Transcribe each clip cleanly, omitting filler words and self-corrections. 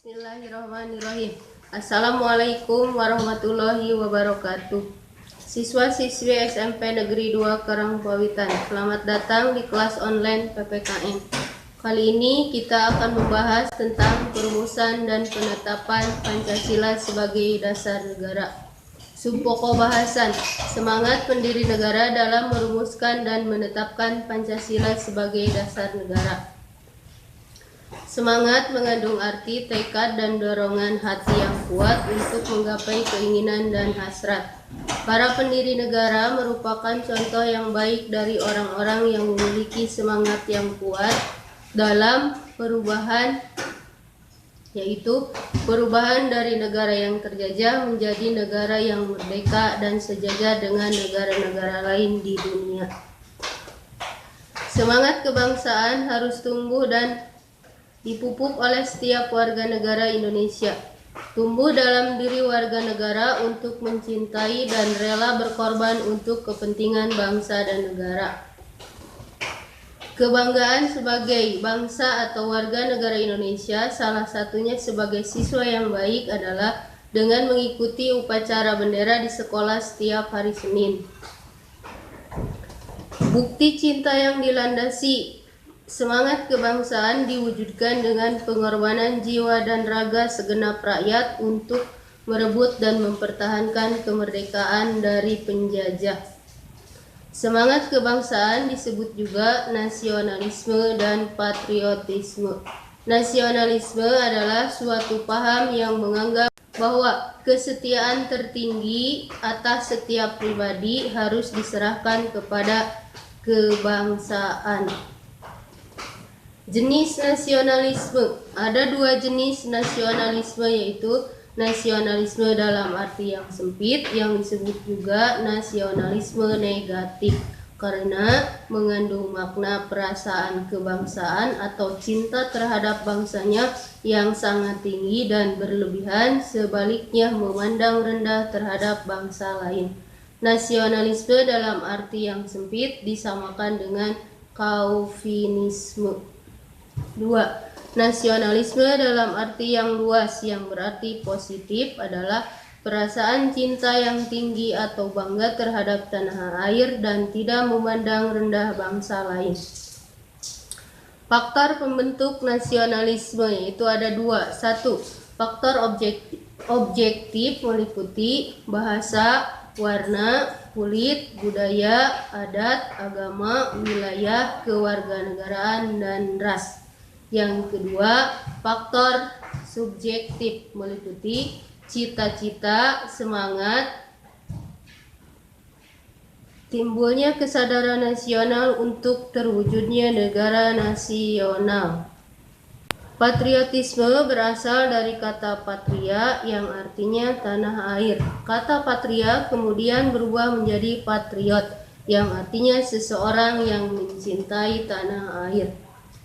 Bismillahirrahmanirrahim. Assalamualaikum warahmatullahi wabarakatuh. Siswa-siswi SMP Negeri 2 Karangpawitan, selamat datang di kelas online PPKN. Kali ini kita akan membahas tentang perumusan dan penetapan Pancasila sebagai dasar negara. Subpokok bahasan, semangat pendiri negara dalam merumuskan dan menetapkan Pancasila sebagai dasar negara. Semangat mengandung arti, tekad, dan dorongan hati yang kuat untuk menggapai keinginan dan hasrat. Para pendiri negara merupakan contoh yang baik dari orang-orang yang memiliki semangat yang kuat dalam perubahan, yaitu perubahan dari negara yang terjajah menjadi negara yang merdeka dan sejajar dengan negara-negara lain di dunia. Semangat kebangsaan harus tumbuh dan dipupuk oleh setiap warga negara Indonesia. Tumbuh dalam diri warga negara untuk mencintai dan rela berkorban untuk kepentingan bangsa dan negara. Kebanggaan sebagai bangsa atau warga negara Indonesia, salah satunya sebagai siswa yang baik adalah dengan mengikuti upacara bendera di sekolah setiap hari Senin. Bukti cinta yang dilandasi semangat kebangsaan diwujudkan dengan pengorbanan jiwa dan raga segenap rakyat untuk merebut dan mempertahankan kemerdekaan dari penjajah. Semangat kebangsaan disebut juga nasionalisme dan patriotisme. Nasionalisme adalah suatu paham yang menganggap bahwa kesetiaan tertinggi atas setiap pribadi harus diserahkan kepada kebangsaan. Jenis nasionalisme. Ada dua jenis nasionalisme, yaitu nasionalisme dalam arti yang sempit yang disebut juga nasionalisme negatif karena mengandung makna perasaan kebangsaan atau cinta terhadap bangsanya yang sangat tinggi dan berlebihan, sebaliknya memandang rendah terhadap bangsa lain. Nasionalisme dalam arti yang sempit disamakan dengan Calvinisme. 2. Nasionalisme dalam arti yang luas yang berarti positif adalah perasaan cinta yang tinggi atau bangga terhadap tanah air dan tidak memandang rendah bangsa lain. Faktor pembentuk nasionalisme yaitu ada dua. 1. Faktor objektif meliputi bahasa, warna, kulit, budaya, adat, agama, wilayah, kewarganegaraan, dan ras. Yang kedua, faktor subjektif meliputi cita-cita, semangat, timbulnya kesadaran nasional untuk terwujudnya negara nasional. Patriotisme berasal dari kata patria yang artinya tanah air. Kata patria kemudian berubah menjadi patriot yang artinya seseorang yang mencintai tanah air.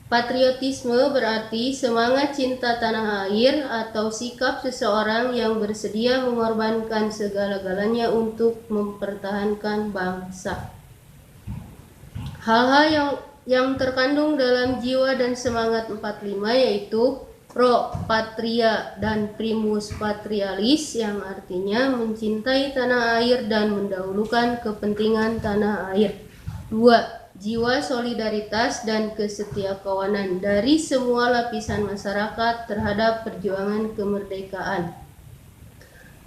Patriotisme berarti semangat cinta tanah air atau sikap seseorang yang bersedia mengorbankan segala-galanya untuk mempertahankan bangsa. Hal-hal yang terkandung dalam jiwa dan semangat 45 yaitu pro patria dan primus patrialis yang artinya mencintai tanah air dan mendahulukan kepentingan tanah air. 2. Jiwa solidaritas dan kesetiakawanan dari semua lapisan masyarakat terhadap perjuangan kemerdekaan.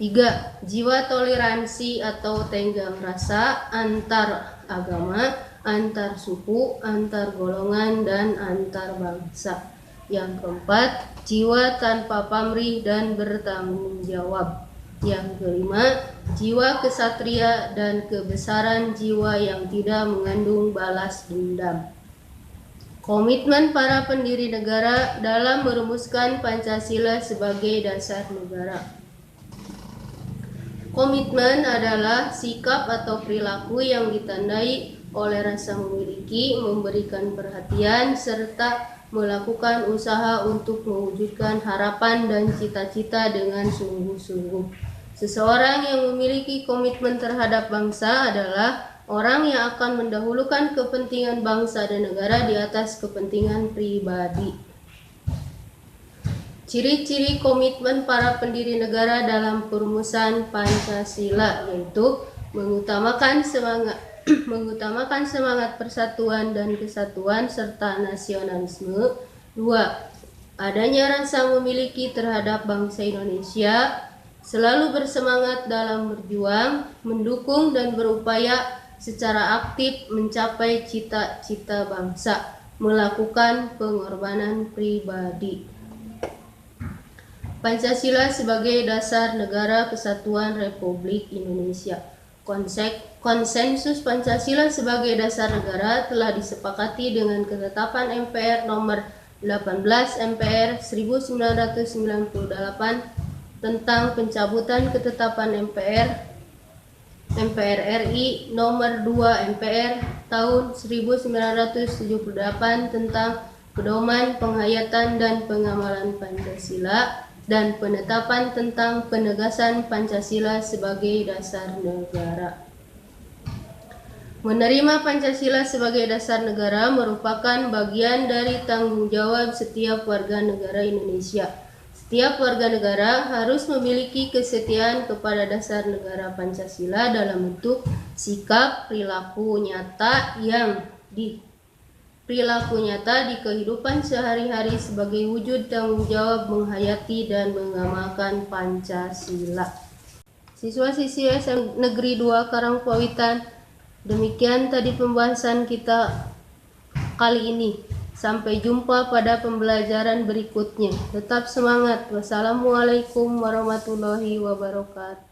3. Jiwa toleransi atau tenggang rasa antar agama, antar suku, antar golongan, dan antar bangsa. Yang keempat, jiwa tanpa pamrih dan bertanggung jawab. Yang kelima, jiwa kesatria dan kebesaran jiwa yang tidak mengandung balas dendam. Komitmen para pendiri negara dalam merumuskan Pancasila sebagai dasar negara. Komitmen adalah sikap atau perilaku yang ditandai oleh rasa memiliki, memberikan perhatian, serta melakukan usaha untuk mewujudkan harapan dan cita-cita dengan sungguh-sungguh. Seseorang yang memiliki komitmen terhadap bangsa adalah orang yang akan mendahulukan kepentingan bangsa dan negara di atas kepentingan pribadi. Ciri-ciri komitmen para pendiri negara dalam perumusan Pancasila yaitu mengutamakan semangat persatuan dan kesatuan serta nasionalisme. 2. Adanya rasa memiliki terhadap bangsa Indonesia, selalu bersemangat dalam berjuang, mendukung dan berupaya secara aktif mencapai cita-cita bangsa, melakukan pengorbanan pribadi. Pancasila sebagai dasar Negara Kesatuan Republik Indonesia. Konsensus Pancasila sebagai dasar negara telah disepakati dengan ketetapan MPR nomor 18 MPR 1998 tentang pencabutan ketetapan MPR RI nomor 2 MPR tahun 1978 tentang pedoman penghayatan dan pengamalan Pancasila dan penetapan tentang penegasan Pancasila sebagai dasar negara. Menerima Pancasila sebagai dasar negara merupakan bagian dari tanggung jawab setiap warga negara Indonesia. Setiap warga negara harus memiliki kesetiaan kepada dasar negara Pancasila dalam bentuk sikap perilaku nyata di kehidupan sehari-hari sebagai wujud tanggung jawab menghayati dan mengamalkan Pancasila. Siswa-siswi SM Negeri 2 Karangpawitan, demikian tadi pembahasan kita kali ini. Sampai jumpa pada pembelajaran berikutnya. Tetap semangat. Wassalamualaikum warahmatullahi wabarakatuh.